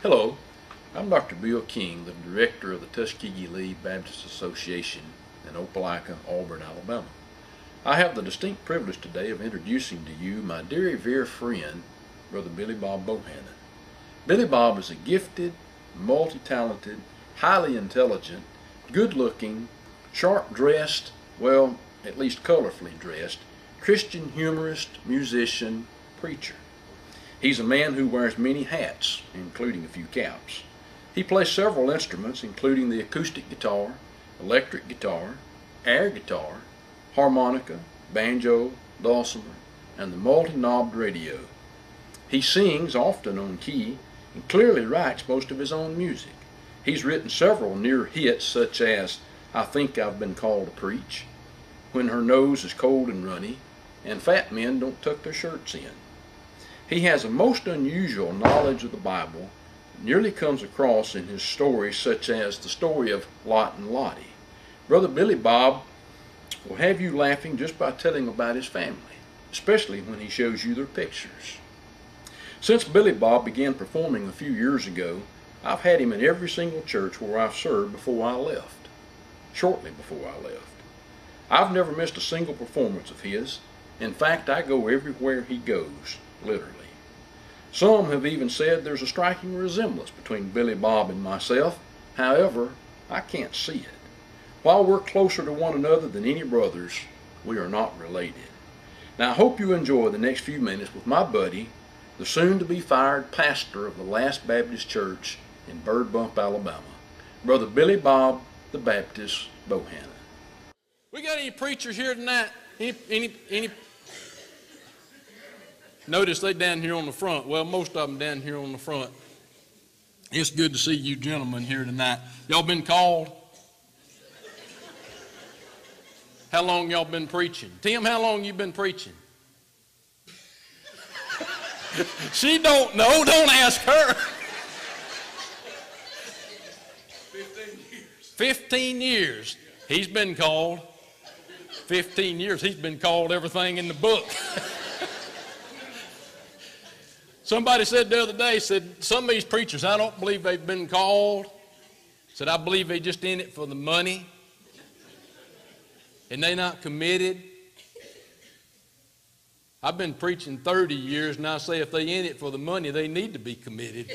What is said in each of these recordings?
Hello, I'm Dr. Bill King, the Director of the Tuskegee Lee Baptist Association in Opelika, Auburn, Alabama. I have the distinct privilege today of introducing to you my dear friend, Brother Billy Bob Bohannon. Billy Bob is a gifted, multi-talented, highly intelligent, good-looking, sharp-dressed, well, at least colorfully dressed, Christian humorist, musician, preacher. He's a man who wears many hats, including a few caps. He plays several instruments, including the acoustic guitar, electric guitar, air guitar, harmonica, banjo, dulcimer, and the multi-knobbed radio. He sings, often on key, and clearly writes most of his own music. He's written several near hits such as I Think I've Been Called to Preach, When Her Nose is Cold and Runny, and Fat Men Don't Tuck Their Shirts In. He has a most unusual knowledge of the Bible that nearly comes across in his stories, such as the story of Lot and Lottie. Brother Billy Bob will have you laughing just by telling about his family, especially when he shows you their pictures. Since Billy Bob began performing a few years ago, I've had him in every single church where I've served before I left, shortly before I left. I've never missed a single performance of his. In fact, I go everywhere he goes, literally. Some have even said there's a striking resemblance between Billy Bob and myself. However, I can't see it. While we're closer to one another than any brothers, we are not related. Now I hope you enjoy the next few minutes with my buddy, the soon-to-be-fired pastor of the Last Baptist Church in Bird Bump, Alabama, Brother Billy Bob the Baptist Bohannon. We got any preachers here tonight? Any Notice they down here on the front. Well, most of them down here on the front. It's good to see you gentlemen here tonight. Y'all been called? How long y'all been preaching? Tim, how long you been preaching? She don't know. Don't ask her. 15 years. 15 years. He's been called. 15 years. He's been called everything in the book. Somebody said the other day, said, some of these preachers, I don't believe they've been called. Said, I believe they just in it for the money. And they not committed. I've been preaching 30 years, and I say if they in it for the money, they need to be committed.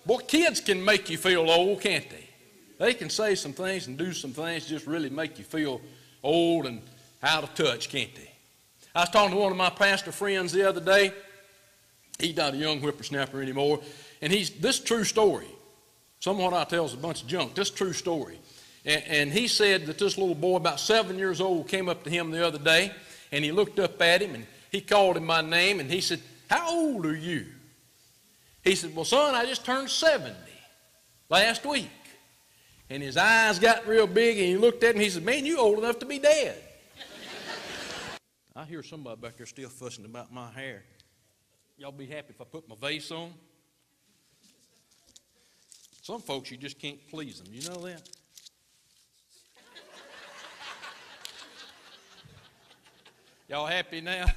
Boy, kids can make you feel old, can't they? They can say some things and do some things just really make you feel old and out of touch, can't they? I was talking to one of my pastor friends the other day. He's not a young whippersnapper anymore. And this true story. Some of what I tell is a bunch of junk. This true story. And he said that this little boy, about 7 years old, came up to him the other day, and he looked up at him, and he called him by name, and he said, how old are you? He said, well, son, I just turned 70 last week. And his eyes got real big, and he looked at him, and he said, man, you old enough to be dead. I hear somebody back there still fussing about my hair. Y'all be happy if I put my vase on? Some folks, you just can't please them. You know that? Y'all happy now?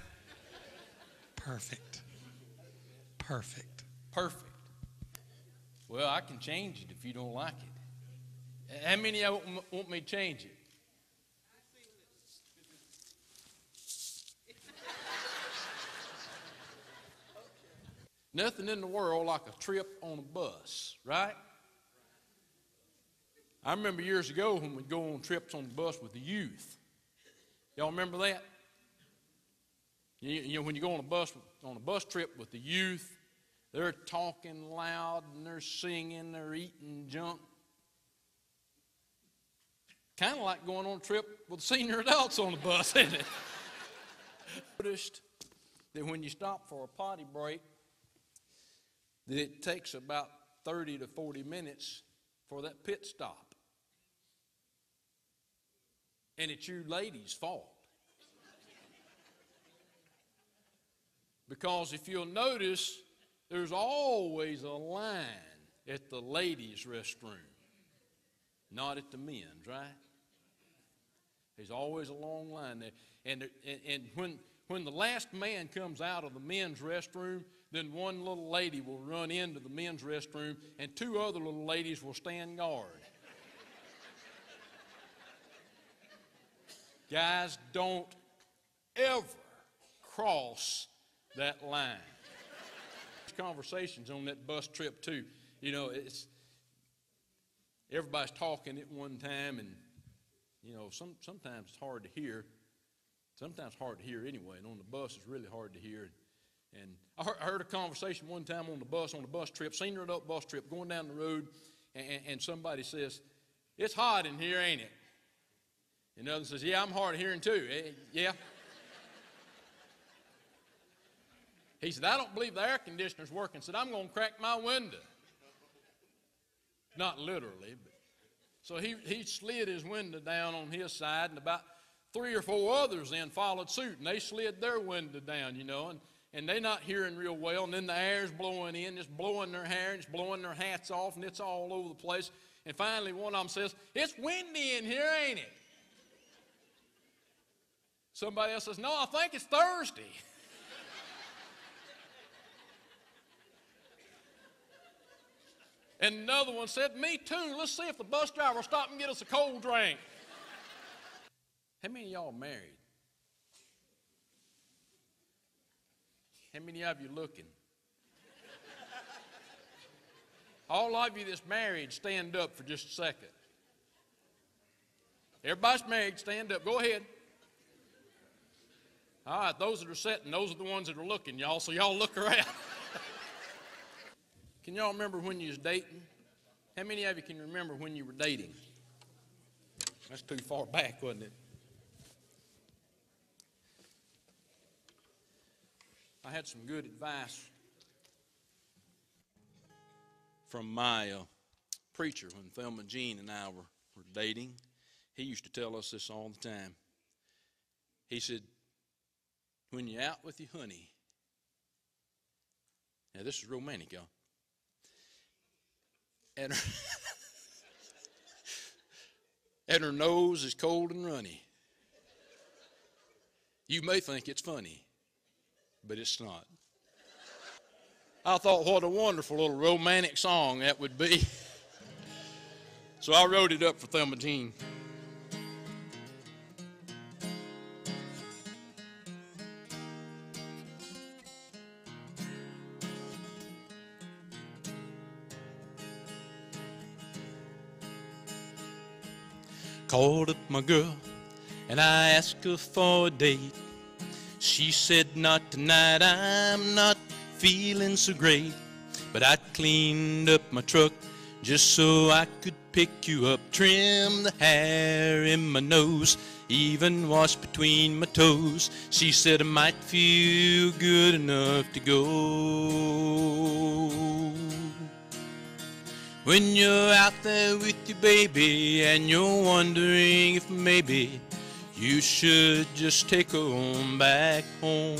Perfect. Perfect. Perfect. Well, I can change it if you don't like it. How many of you want me to change it? Nothing in the world like a trip on a bus, right? I remember years ago when we'd go on trips on the bus with the youth. Y'all remember that? You know, when you go on a bus trip with the youth, they're talking loud and they're singing, they're eating junk. Kind of like going on a trip with senior adults on the bus, isn't it? Noticed that when you stop for a potty break, that it takes about 30 to 40 minutes for that pit stop. And it's you ladies' fault. Because if you'll notice, there's always a line at the ladies' restroom, not at the men's, right? There's always a long line there. And when the last man comes out of the men's restroom, then one little lady will run into the men's restroom and two other little ladies will stand guard. Guys, don't ever cross that line. Conversations on that bus trip too. You know, everybody's talking at one time, and you know, sometimes it's hard to hear. Sometimes hard to hear anyway, and on the bus it's really hard to hear. And I heard a conversation one time on the bus trip, senior adult bus trip, going down the road, and somebody says, "It's hot in here, ain't it?" And the other says, "Yeah, I'm hard of hearing too." Yeah. He said, "I don't believe the air conditioner's working." Said, "I'm going to crack my window." Not literally, but so he slid his window down on his side, and about 3 or 4 others then followed suit, and they slid their window down, you know, and they're not hearing real well, and then the air's blowing in, just blowing their hair, and it's blowing their hats off, and it's all over the place. And finally one of them says, "It's windy in here, ain't it?" Somebody else says, "No, I think it's Thursday." And another one said, "Me too. Let's see if the bus driver will stop and get us a cold drink." How many of y'all married? How many of you looking? All of you that's married, stand up for just a second. Everybody's married, stand up. Go ahead. All right, those that are sitting, those are the ones that are looking, y'all, so y'all look around. Can y'all remember when you was dating? How many of you can remember when you were dating? That's too far back, wasn't it? I had some good advice from my preacher when Thelma Jean and I were dating. He used to tell us this all the time. He said, "When you're out with your honey," now this is romantic, y'all, and her nose is cold and runny, you may think it's funny, but it's not. I thought, what a wonderful little romantic song that would be. So I wrote it up for Thelma Jean. Called up my girl and I asked her for a date. She said, "Not tonight, I'm not feeling so great. But I cleaned up my truck just so I could pick you up, trim the hair in my nose, even wash between my toes." She said, "I might feel good enough to go." When you're out there with your baby and you're wondering if maybe you should just take her on back home.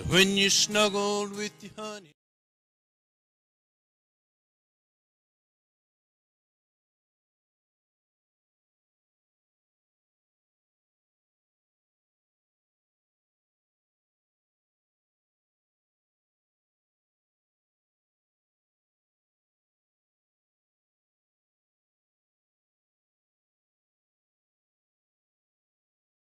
When you're snuggled with your honey.